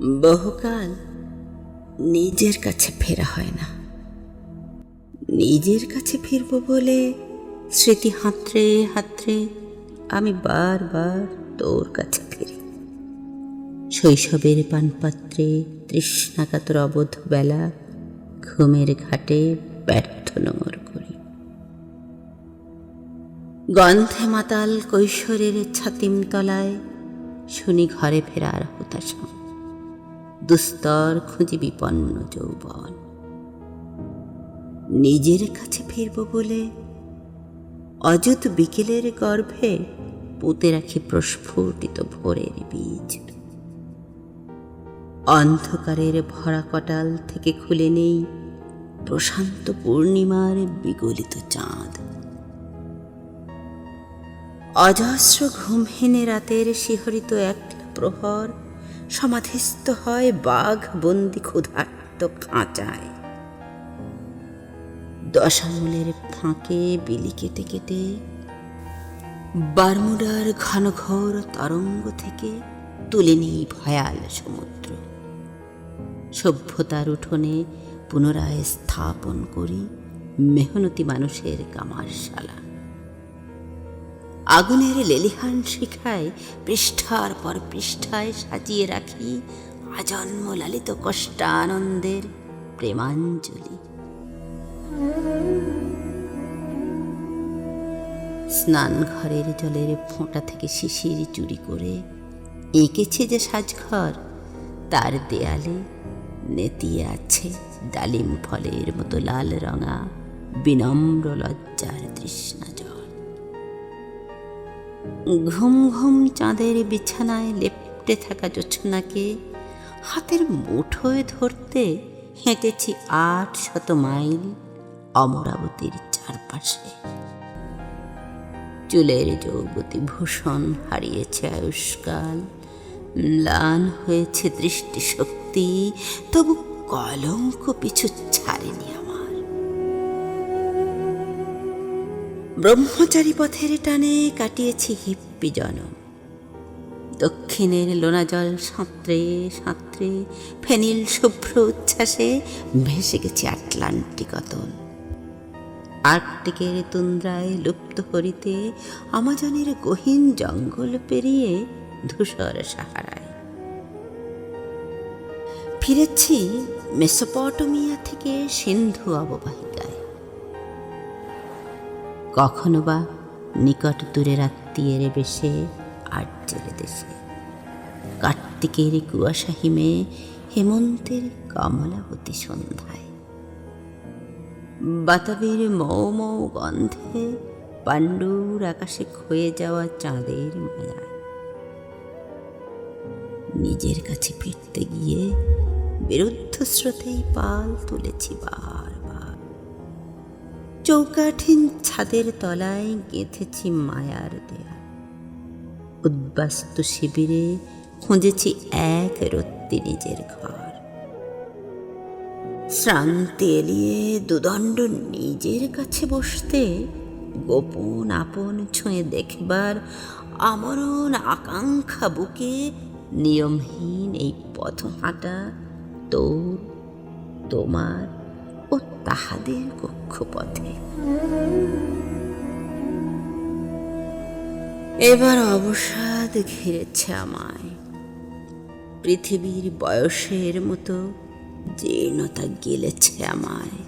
বহুকাল নিজের কাছে ফেরা হয় না। নিজের কাছে ফিরব বলে স্মৃতি হাতড়ে হাতড়ে আমি বারবার তোর কাছে ফিরি। শৈশবের পানপাত্রে তৃষ্ণাকাতর অবধ বেলা ঘুমের ঘাটে ব্যর্থ নোঙর করি। গন্ধে মাতাল কৈশোরের ছাতিম তলায় শুনি ঘরে ফেরার হতাশা। দুস্তর খুঁজি বিপন্ন যৌবন। নিজের কাছে ফিরব বলে অযুত বিকেলের গর্ভে পুঁতে রাখি প্রস্ফুটিত ভোরের বীজ। অন্ধকারের ভরা কটাল থেকে খুলে নেই প্রশান্ত পূর্ণিমার বিগলিত চাঁদ। অজস্র ঘুমহীনে রাতের শিহরিত একলা প্রহর সমাধিস্থ হয় বাঘ বন্দি ক্ষুধার্ত খাঁচায়। দশামূলের ফাঁকে বিলি কেটে কেটে বারমুডার ঘনঘোর তরঙ্গ থেকে তুলে নেই ভয়াল সমুদ্র। সভ্যতার উঠোনে পুনরায় স্থাপন করি মেহনতি মানুষের কামারশালা। আগুনের লেলিহান শিখায় পৃষ্ঠার পর পৃষ্ঠায় সাজিয়ে রাখি আজন্ম লালিত কষ্টানন্দের প্রেমাঞ্জলি। স্নান ঘরের জলের ফোঁটা থেকে শিশির চুরি করে এঁকেছি যে সাজঘর, তার দেয়ালে নেতিয়ে আছে ডালিম ফলের মতো লাল রঙা বিনম্র লজ্জার তৃষ্ণা জল। ঘুম ঘুম চাঁদের বিছানায় লেপ্টে থাকা জোছনাকে হাতের মুঠোয় ধরতে হেঁটেছি ৮০০ মাইল অমরাবতীর চারপাশে। চুলের যৌবতী ভূষণ হারিয়েছে আয়ুষ্কাল, ম্লান হয়েছে দৃষ্টিশক্তি, তবু কলঙ্ক পিছু ছাড়েনি আমার। ব্রহ্মচারী পথের টানে কাটিয়েছি হিপ্পি জনম। দক্ষিণের লোনা জল সাঁতরে সাঁতরে ফেনিল শুভ্র উচ্ছ্বাসে ভেসে গেছি আটলান্টিক অতল। আর্কটিকের তুন্দ্রায় লুপ্ত হরিতে আমাজনের গহীন জঙ্গল পেরিয়ে ধূসর সাহারায় ফিরেছি মেসোপটেমিয়া থেকে সিন্ধু অববাহিকায়। কখনো বা নিকট দূরের আত্মীয়ের বেশে আর্যের দেশে, কার্তিকের কুয়াশা হিমে হেমন্তের কমলাবতী সন্ধ্যায়, বাতাবির মৌ মৌ গন্ধে পাণ্ডুর আকাশে ক্ষয়ে যাওয়া চাঁদের মায়ায়। নিজের কাছে ফিরতে গিয়ে বিরুদ্ধ স্রোতেই পাল তুলেছি বারবার। চৌকাঠীন ছাদের তলায় গেঁথেছি মায়ার দেয়াল। উদ্বাস্তু শিবিরে খুঁজেছি এক রত্তি নিজের ঘর। শ্রান্তি এলিয়ে দুদণ্ড নিজের কাছে বসতে গোপন আপন ছুঁয়ে দেখবার আমরণ আকাঙ্ক্ষা বুকে নিয়মহীন এই পথ হাঁটা তোর, তোমার ও তাহাদের কক্ষপথে। এবার অবসাদ ঘিরেছে আমায়। পৃথিবীর বয়সের মতো জীর্ণতা গিলেছে আমায়।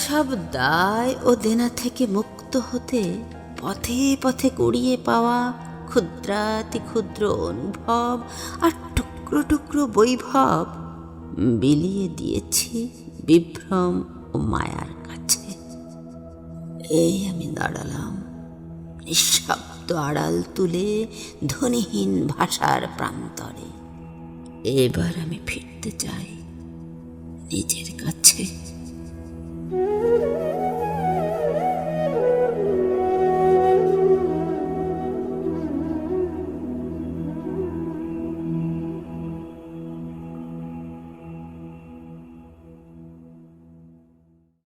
সব দায় ও দেনা থেকে মুক্ত হতে পথে পথে কুড়িয়ে পাওয়া ক্ষুদ্রাতি ক্ষুদ্র অনুভব আর টুকরো টুকরো বৈভব বিলিয়ে দিয়েছি বিভ্রম ও মায়ার কাছে। এই আমি দাঁড়ালাম নিঃশব্দ আড়াল তুলে ধ্বনিহীন ভাষার প্রান্তরে। এবার আমি ফিরতে চাই নিজের কাছে।